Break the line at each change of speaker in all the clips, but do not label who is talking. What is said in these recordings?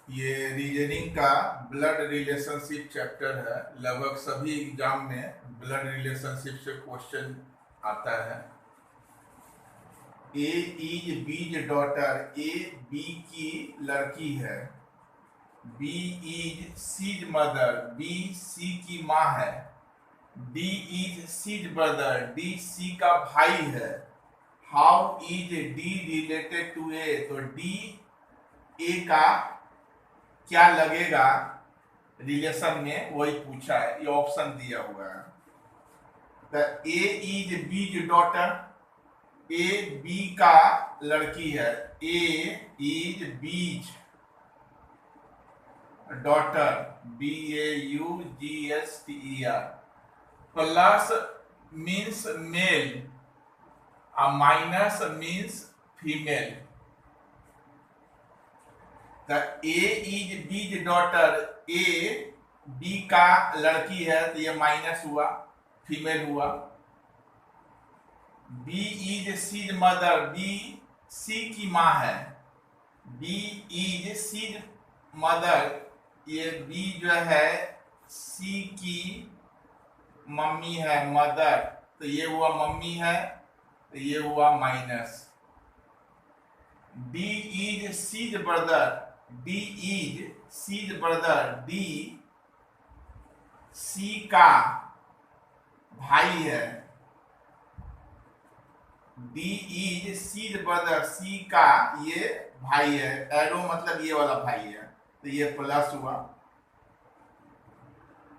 ये रीजनिंग का blood relationship chapter है। लगभग सभी एग्जाम में ब्लड रिलेशनशिप से क्वेश्चन आता है। A is B's daughter, A B की लड़की है। B is C's mother, B C की माँ है। D is C's brother, D C का भाई है। How is D related to A, तो डी ए का क्या लगेगा रिलेशन में, वही पूछा है। ये ऑप्शन दिया हुआ है। The A is B's daughter, A B का लड़की है। A is B's daughter, B A U G S T E R. Plus means male, minus means female. The A is B's daughter, A B का लड़की है तो ये minus हुआ, female हुआ। B is C's mother, B C की माँ है। बी इज सीज मदर, ये बी जो है सी की मम्मी है, मदर, तो ये हुआ मम्मी है, तो ये हुआ minus. D is C's brother, D is C's brother, D C का भाई है। D is C's brother, C का ये भाई है, एरो मतलब ये वाला भाई है, तो ये प्लस हुआ।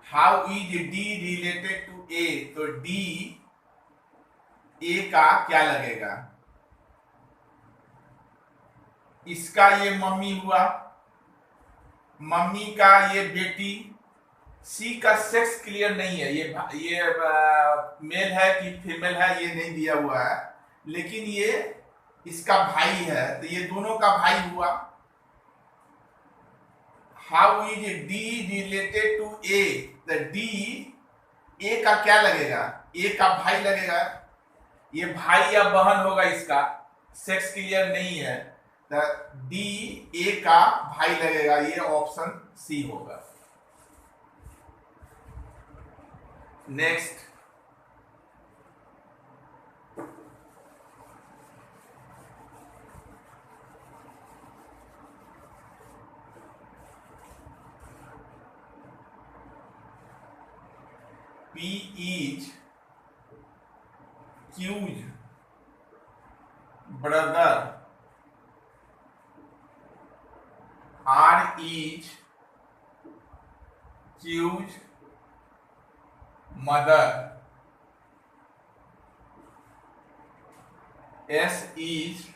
How is D related to A, तो डी ए का क्या लगेगा, इसका ये मम्मी हुआ, मम्मी का ये बेटी। सी का सेक्स क्लियर नहीं है, ये मेल है कि फीमेल है ये नहीं दिया हुआ है, लेकिन ये इसका भाई है, तो ये दोनों का भाई हुआ। How is D related to A, the D A का क्या लगेगा, ए का भाई लगेगा, ये भाई या बहन होगा, इसका सेक्स क्लियर नहीं है, डी ए का भाई लगेगा, ये ऑप्शन सी होगा। Next, P is Q's brother, R is Q's mother, S is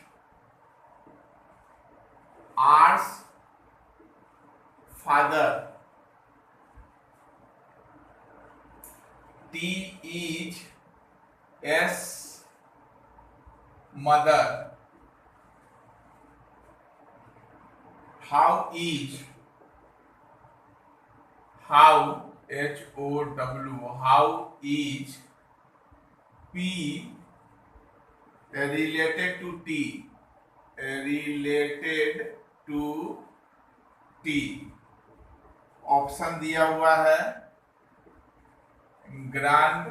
R's father, T is S mother. How is, how HOW, how is P related to T, related to T। Option दिया हुआ है, grand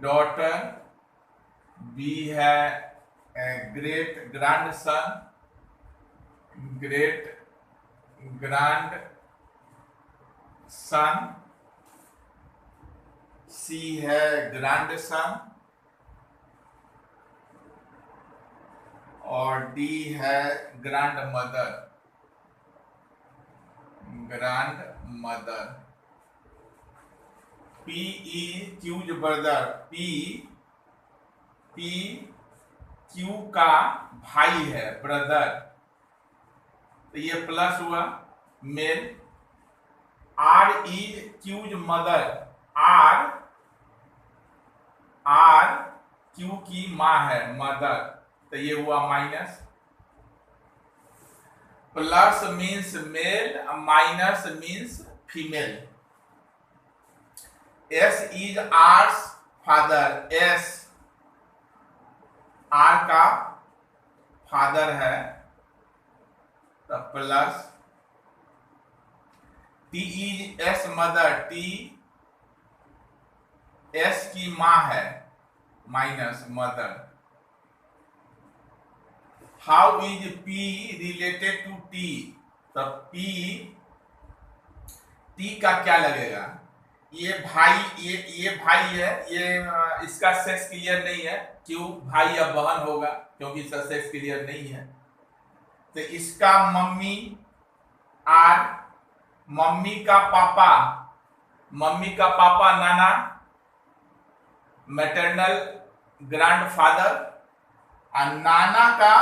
daughter, B है great grandson, great grandson, C है grandson, और D है grandmother, grandmother. P is Q's brother, P P Q का भाई है, ब्रदर, तो ये प्लस हुआ, male. R is Q's mother, R R Q की माँ है, मदर, तो ये हुआ minus. Plus means male, minus means female. S is R's father, S R का फादर है, तो plus T is S mother, T S की माँ है, minus mother. How is P related to T, तो पी टी का क्या लगेगा, ये भाई, ये भाई है, ये इसका सेक्स क्लियर नहीं है, क्यों भाई या बहन होगा, क्योंकि इसका सेक्स क्लियर नहीं है। तो इसका मम्मी आर, मम्मी का पापा, मम्मी का पापा नाना, मैटरनल ग्रैंडफादर, और नाना का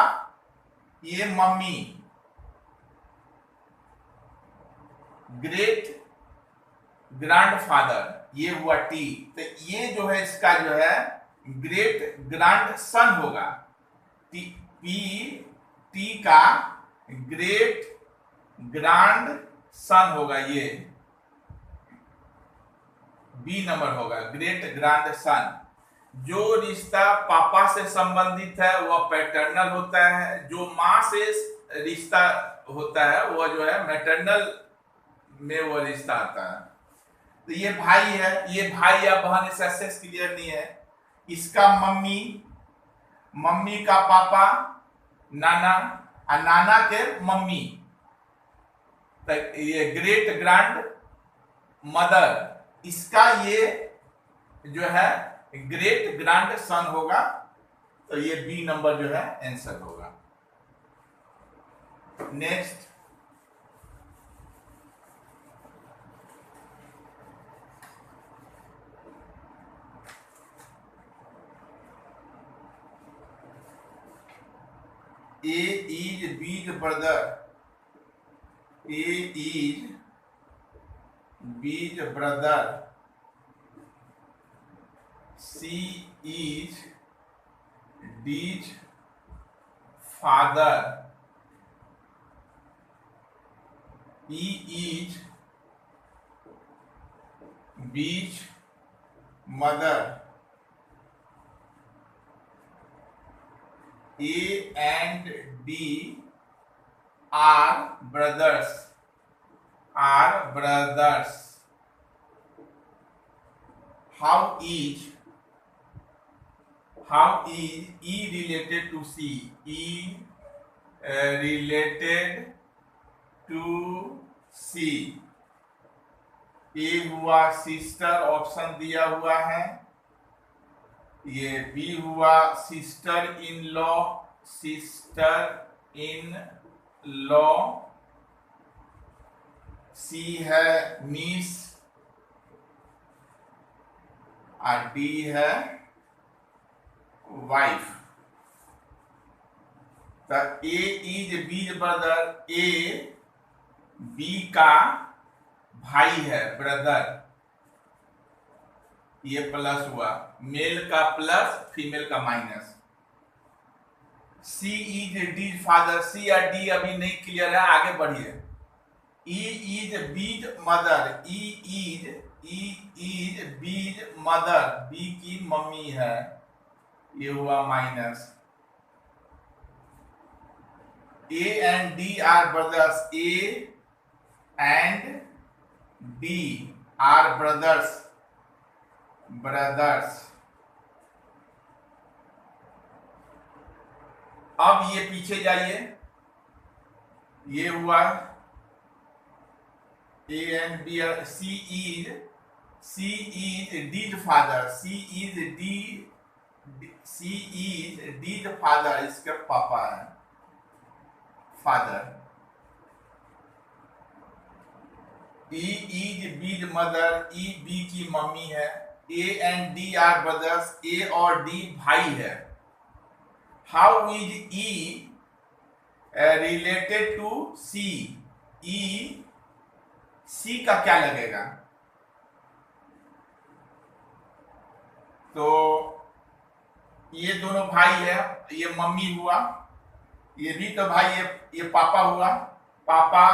ये मम्मी, ग्रेट ग्रैंडफादर, ये हुआ टी। तो ये जो है इसका जो है ग्रेट ग्रैंड सन होगा, टी, पी टी का ग्रेट ग्रैंड सन होगा, ये बी नंबर होगा, ग्रेट ग्रैंड सन। जो रिश्ता पापा से संबंधित है वह पैटर्नल होता है, जो माँ से रिश्ता होता है वह जो है मैटरनल में वो रिश्ता आता है। तो ये भाई है, ये भाई या बहन, इसका सेक्स क्लियर नहीं है। इसका मम्मी, मम्मी का पापा नाना, और नाना के मम्मी, तो ये ग्रेट ग्रैंड मदर, इसका ये जो है ग्रेट ग्रैंड सन होगा। तो ये बी नंबर जो है आंसर होगा। Next, A is B's brother, A is B's brother, C is D's father, E is B's mother, A and D are brothers, are brothers. How is E related to C? E related to C. A हुआ sister, option दिया हुआ है, ये B हुआ sister in law, sister in law, C है miss, और D है wife. तो A is B's brother, A B का भाई है, ब्रदर, ये प्लस हुआ, मेल का प्लस फीमेल का minus. C is D father, C या डी अभी नहीं क्लियर है, आगे बढ़िए। E is B's mother, E is B's mother, B की मम्मी है, ये हुआ minus. A and D are brothers, A and D are brothers, brothers. अब ये पीछे जाइए, ये हुआ A and B, C is D's father, C is D's father, इसके पापा है, father. E is B's mother, E B की मम्मी है। A and D are brothers, A और डी भाई है। How is E related to C, E C का क्या लगेगा, तो ये दोनों भाई है, ये मम्मी हुआ, ये भी तो भाई, ये पापा हुआ, पापा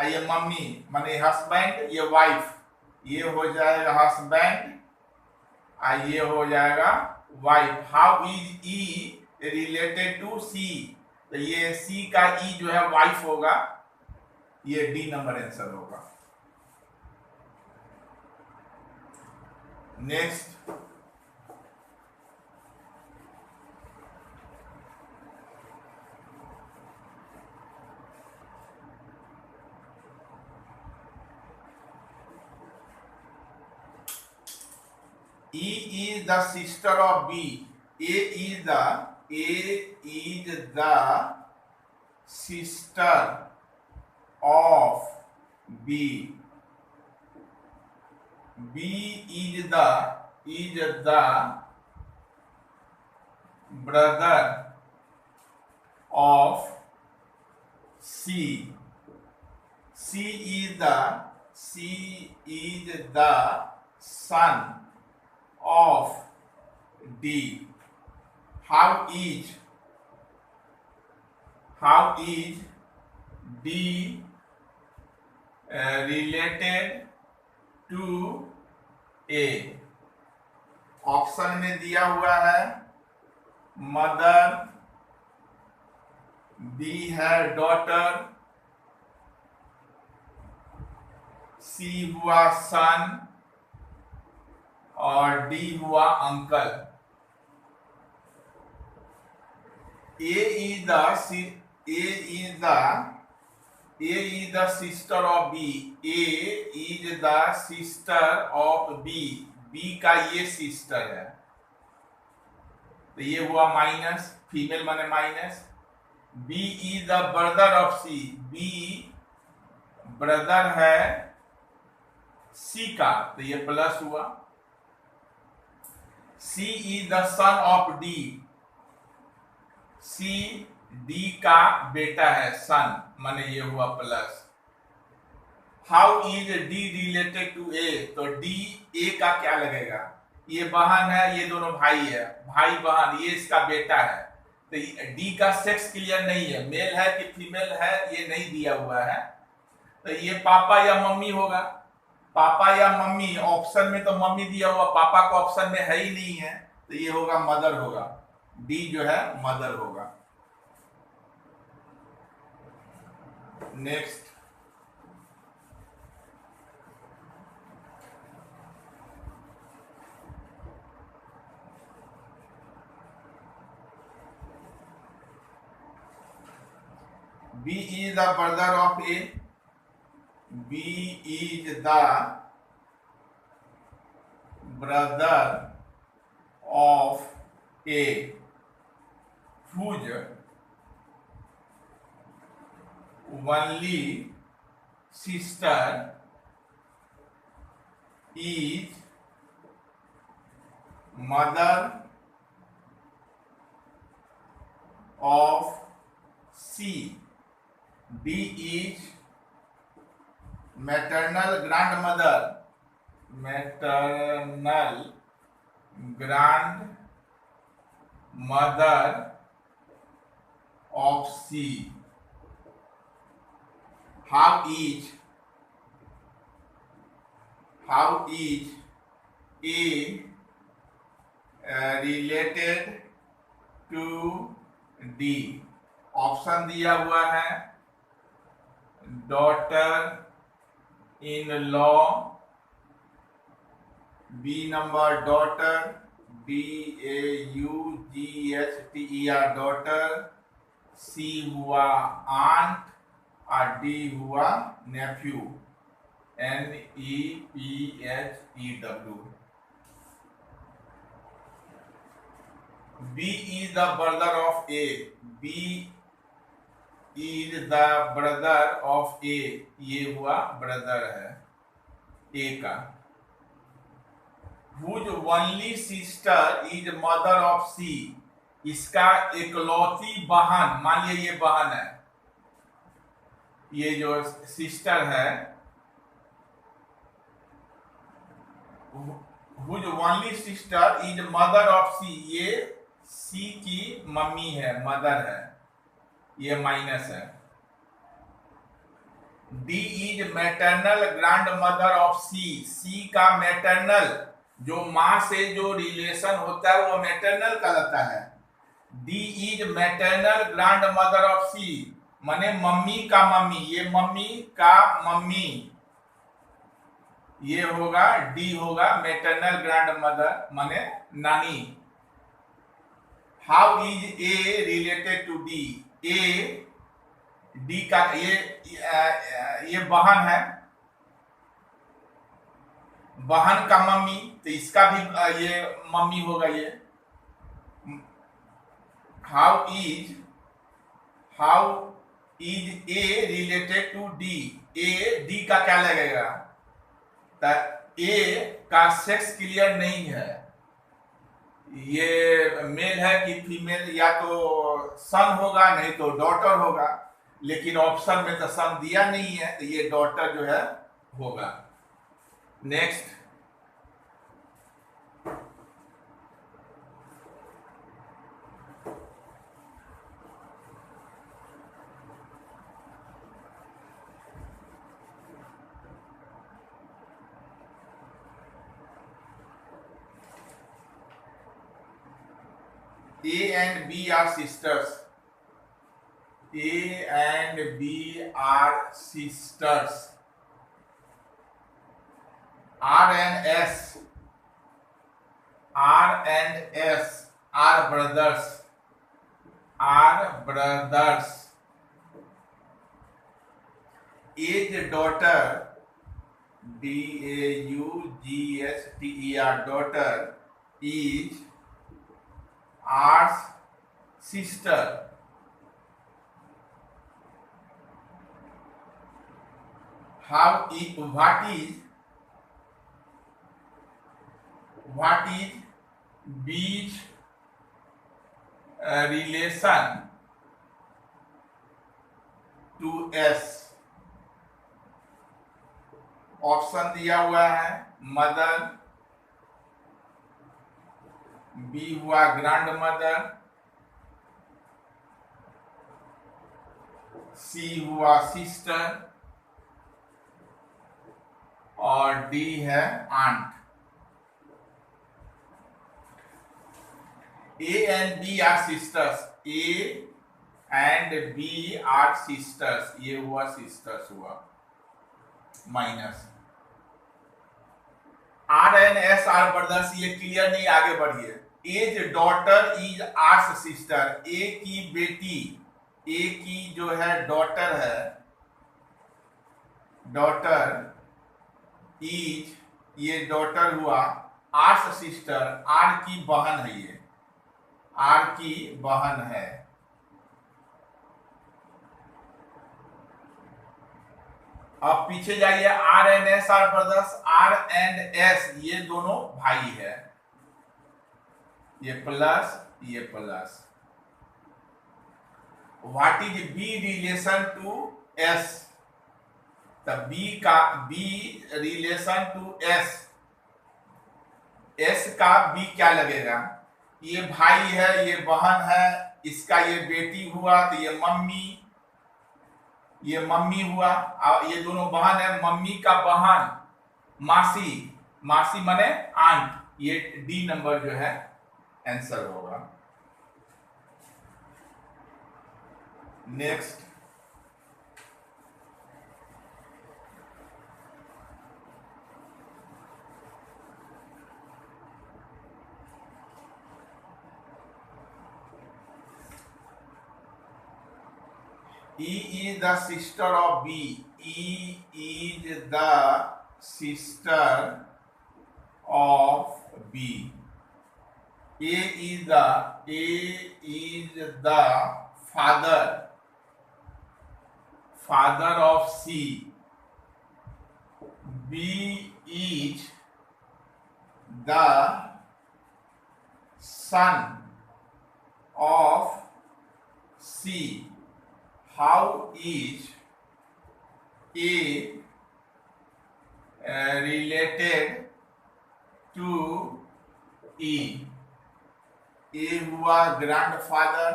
ये मम्मी माने हस्बैंड, ये वाइफ, ये हो जाएगा हस्बैंड, ये हो जाएगा wife. How is E related to C, तो ये सी का ई जो है वाइफ होगा, ये डी नंबर आंसर होगा। Next, E is the sister of B. A is the sister of B. B is the brother of C. C is the son of D. How is D related to A? Option में दिया हुआ है mother, B है daughter, C हुआ सन और D हुआ uncle. A is the sister of B. A is the sister of B. B का ये सिस्टर है, तो ये हुआ माइनस, फीमेल माने minus. B is the brother of C. B brother है C का, तो ये प्लस हुआ। C is the son of D. C D का बेटा है, सन माने ये हुआ plus. How is D related to A? तो D A का क्या लगेगा, ये बहन है, ये दोनों भाई है, भाई बहन, ये इसका बेटा है, तो D का सेक्स क्लियर नहीं है, मेल है कि फीमेल है ये नहीं दिया हुआ है, तो ये पापा या मम्मी होगा। पापा या मम्मी, ऑप्शन में तो मम्मी दिया हुआ, पापा को ऑप्शन में है ही नहीं है, तो ये होगा मदर होगा, डी जो है मदर होगा। Next, B is the brother of A. B is the brother of A whose only sister is mother of C. D is maternal grandmother of C. How is A related to D? Option दिया हुआ है daughter in law, B number daughter, DAUGHTER daughter, C हुआ aunt और D हुआ Neiphiu, NEPHEW। B is the brother of A. B is the brother of A. ये हुआ brother है A का। Whose only sister is mother of C. इसका इकलौती बहन, मान लिया ये बहन है, ये जो सिस्टर है, whose only sister is mother of C. ये C की मम्मी है, मदर है, ये माइनस है। D is maternal grandmother of C. C का मैटरनल, जो माँ से जो रिलेशन होता है वो मैटरनल कहलाता है, D is maternal grandmother of C, माने मम्मी का मम्मी, ये मम्मी का मम्मी, ये होगा डी होगा मैटरनल ग्रैंड मदर माने नानी। How is A related to D, A D का ये बहन है, बहन का मम्मी, तो इसका भी ये मम्मी होगा ये। How is A related to D, A D का क्या लगेगा, ए का सेक्स क्लियर नहीं है, ये मेल है कि फीमेल, या तो सन होगा नहीं तो डॉटर होगा, लेकिन ऑप्शन में तो सन दिया नहीं है, तो ये डॉटर जो है होगा। Next, A and B are sisters. A and B are sisters. R and S are brothers. Are brothers. Age daughter, DAUGHTER, daughter is R's sister. What is B's relation to S? Option दिया हुआ है, mother, B हुआ grandmother, C हुआ sister, और D है aunt. A and B are sisters, A and B are sisters, ये हुआ sisters हुआ minus. R and S are brothers, ये क्लियर नहीं, आगे बढ़िए। A's daughter is R's sister, A की बेटी, ए की जो है डॉटर है, डॉटर इज, ये डॉटर हुआ आर्स सिस्टर, आर की बहन है, ये आर की बहन है। अब पीछे जाइए, R and S are brothers, R and S ये दोनों भाई है, ये प्लस ये plus. What is B relation to S, तब B relation to S, S का बी क्या लगेगा, ये भाई है, ये बहन है, इसका ये बेटी हुआ, तो ये मम्मी हुआ, ये दोनों बहन है, मम्मी का बहन मासी, मासी माने आंट, ये डी नंबर जो है आंसर होगा। Next, E is the sister of B. E is the sister of B. A is the father of C. B is the son of C. How is A related to E? A हुआ grandfather,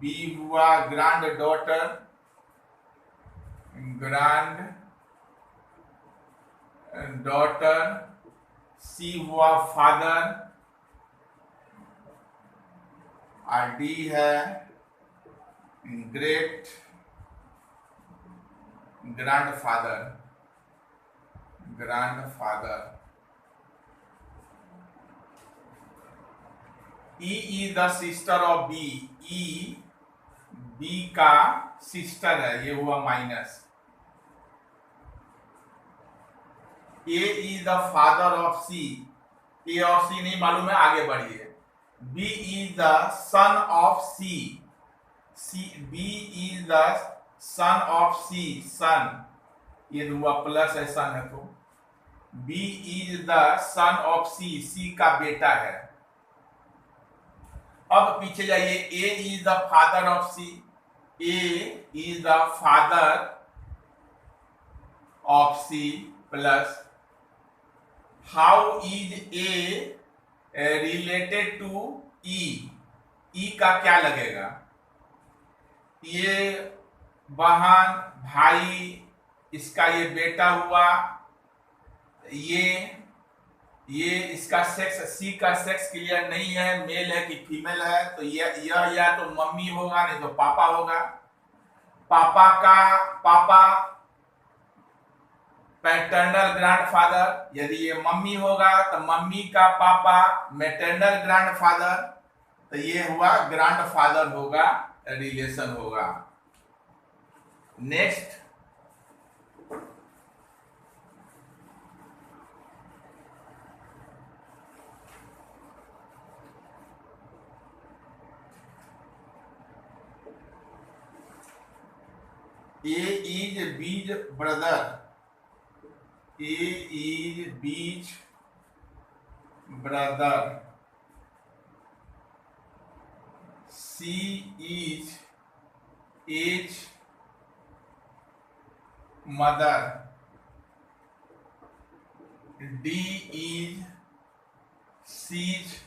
B हुआ grand daughter, C हुआ father, और D है great grandfather. E is the sister of B। E B का sister है, ये हुआ minus. A is the father of C। A और C नहीं मालूम है, आगे बढ़िए। B is the son of C। B is the son of C। son, ये हुआ प्लस है, सन है तो B is the son of C। C का बेटा है। अब पीछे जाइए, A is the father of C। A is the father of C plus how is A related to E। E का क्या लगेगा? ये बहन भाई, इसका ये बेटा हुआ। ये इसका सेक्स, सी का सेक्स क्लियर नहीं है, मेल है कि फीमेल है, तो यह या तो मम्मी होगा नहीं तो पापा होगा। पापा पैटर्नल ग्रैंडफादर। यदि ये मम्मी होगा तो मम्मी का पापा मैटरनल ग्रैंडफादर, तो ये हुआ ग्रैंडफादर होगा, रिलेशन होगा। Next, A is B's brother। A is B's brother। C is A's mother। D is C's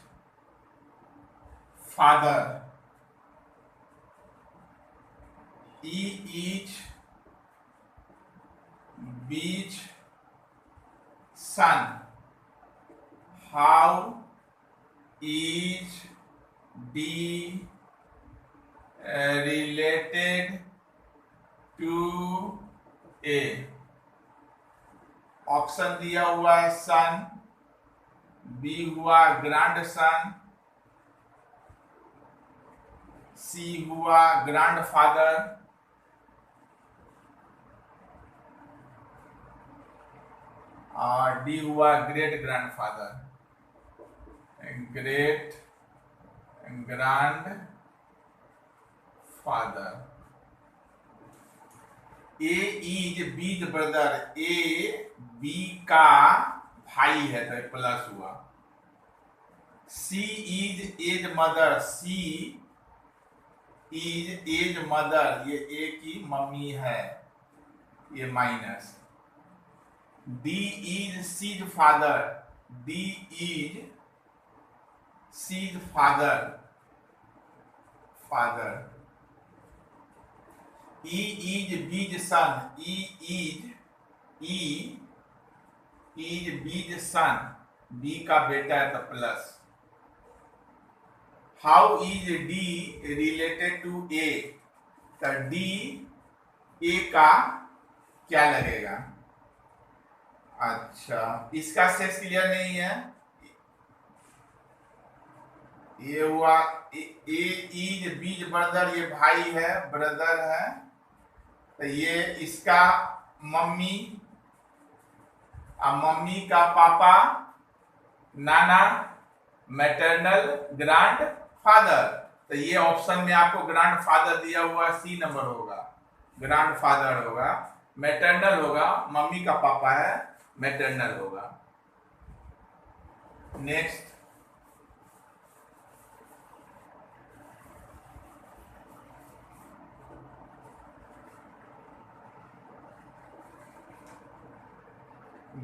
father। E is B's son। How is D related to A। Option दिया हुआ है सन, B हुआ grandson, सी हुआ grandfather, और D हुआ great grandfather, great grandfather. A is B's brother. A B का भाई है तो प्लस हुआ। C is A's mother. C is A's mother, ये ए की मम्मी है, ये minus. D is C's father. D is C's father. E is B's son। E is B's son, B का बेटा है तो plus. How is D related to A। तो D A का क्या लगेगा? अच्छा, इसका सेक्स क्लियर नहीं है। ये हुआ ए इज बीज ब्रदर, ये भाई है, ब्रदर है, तो ये इसका मम्मी और मम्मी का पापा, नाना, मैटरनल ग्रैंड फादर। तो ये ऑप्शन में आपको ग्रैंड फादर दिया हुआ, सी नंबर होगा, ग्रैंड फादर होगा। मैटरनल होगा, मम्मी का पापा है, मैटरनल होगा। Next,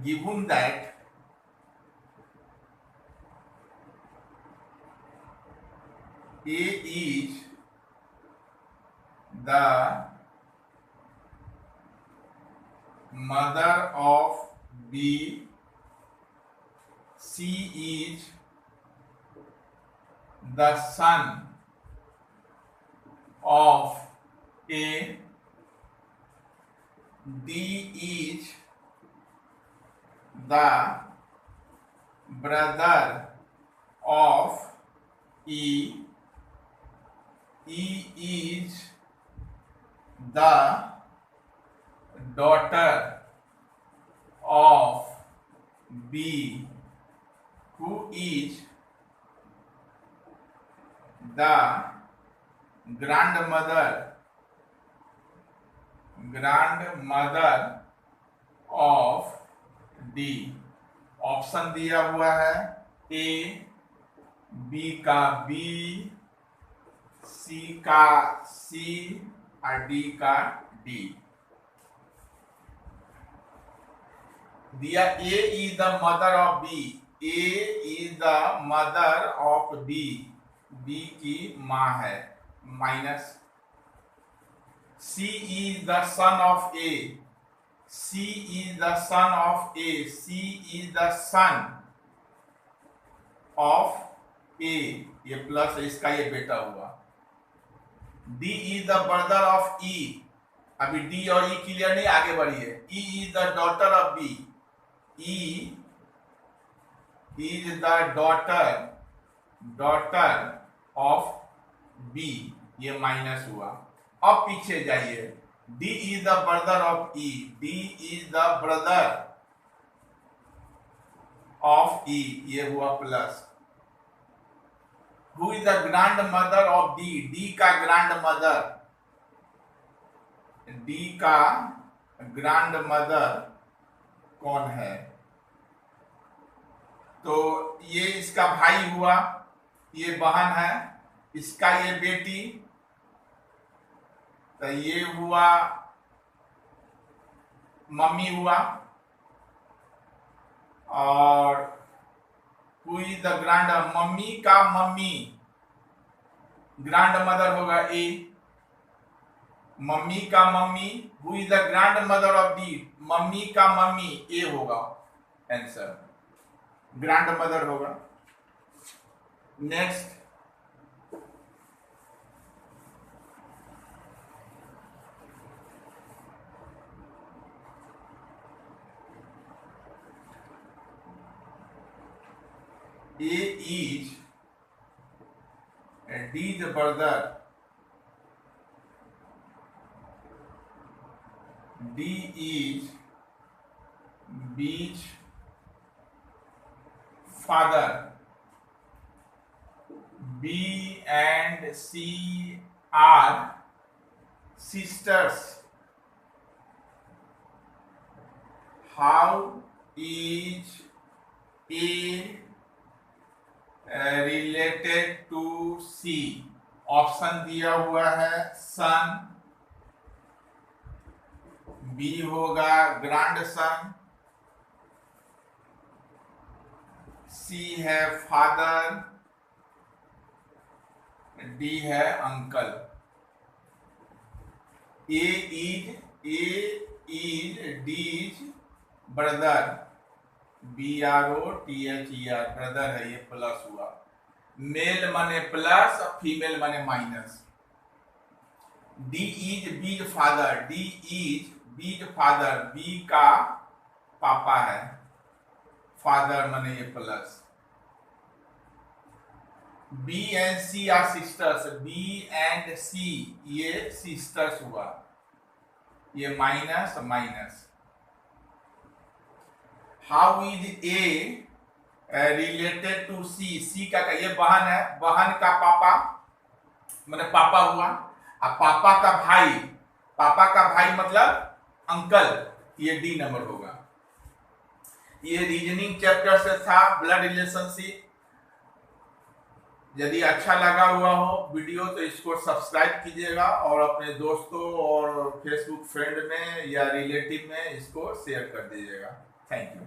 given that A is the mother of B, C is the son of A, D is the brother of E, E is the daughter of B, who is the grandmother of D। Option दिया हुआ है ए, B का B, सी का सी और D का D. दिया A is the mother of B, A is the mother of B, B की मां है, minus. C is the son of A, C is the son of A, C is the son of A, ये plus इसका ये बेटा हुआ। D is the brother of E, अभी D और ई क्लियर नहीं, आगे बढ़िए। E is the daughter of B, E is the daughter of B, ये माइनस हुआ। अब पीछे जाइए, D is the brother of E, D is the brother of E, ये हुआ plus. Who is the grandmother of D, D का grandmother, D का grandmother कौन है? तो ये इसका भाई हुआ, ये बहन है, इसका ये बेटी, तो ये हुआ मम्मी हुआ। और who is the grand, mummy का मम्मी, ग्रैंड मदर होगा ए, मम्मी का mummy, who is the grandmother of D, mummy का मम्मी, ए होगा आंसर, ग्रैंड मदर होगा। Next, A is D's brother, D is B's father, B and C are sisters. How is A related to C? Option दिया हुआ है सन, B होगा grand son, C है father, D है uncle. A is D's brother, BROTHER, brother है, ये plus हुआ। Male माने प्लस, फीमेल माने minus. D is B's father, D is B's father, B का पापा है, फादर माने ये plus. B and C are sisters, B and C ये सिस्टर्स हुआ, ये minus minus. How is A related to C, C का ये बहन है, बहन का पापा माने पापा हुआ, अब पापा का भाई मतलब अंकल, ये डी नंबर होगा। ये रीजनिंग चैप्टर से था, ब्लड रिलेशनशिप। यदि अच्छा लगा हुआ हो वीडियो तो इसको सब्सक्राइब कीजिएगा और अपने दोस्तों और फेसबुक फ्रेंड में या रिलेटिव में इसको शेयर कर दीजिएगा। Thank you.